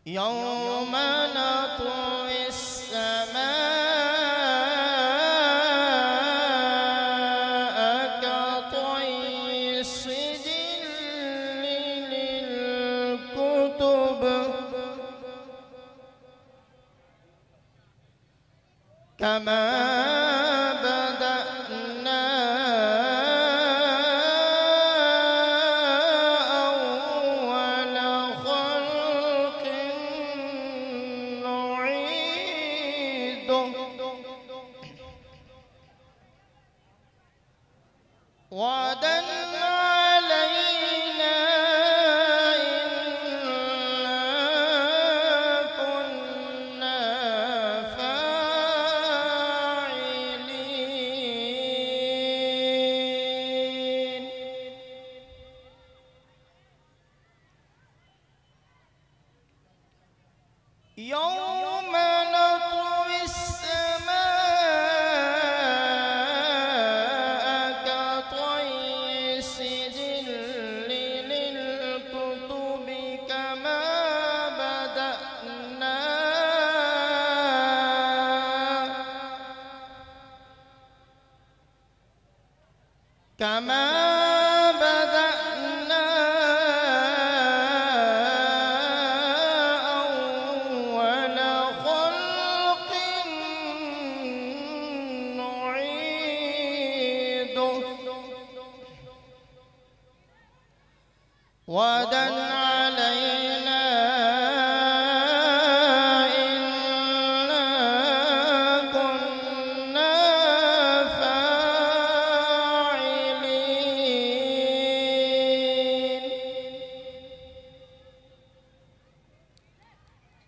يوم نطوي السماء كطي السجل للكتب كما بدأنا أول خلق نعيده وعدا علينا إنا كنا فاعلين. يوم نطوي السماء كطي السجل للكتب كما بدأنا أول خلق نعيده وعدا علينا إنا كنا فاعلين.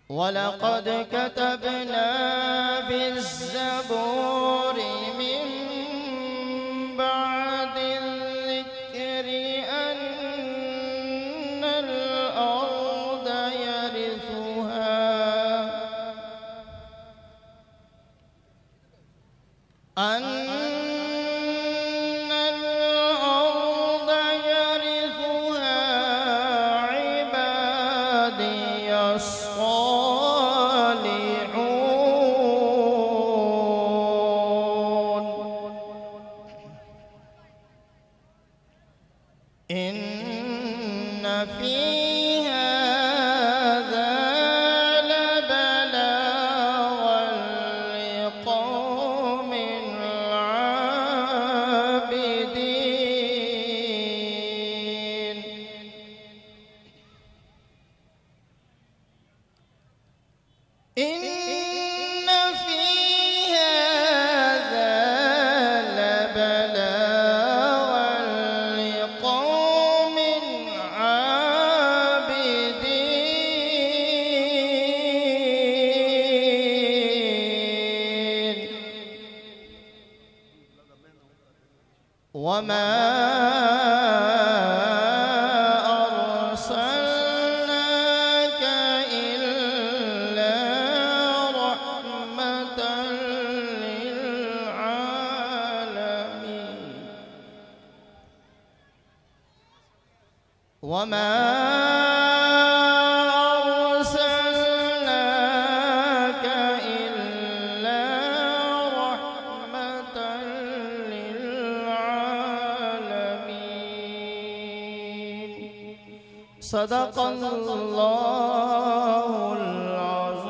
ولقد كتبنا في الزبور من بعد الذكر أن الأرض يرثها عبادي الصالحون. إن في هذا لبلاغا لقوم عابدين. إن في هذا لبلاغا لقوم عابدين. وما أرسلناك إلا رحمة للعالمين. وما أرسلناك إلا رحمة للعالمين. صدق الله العظيم.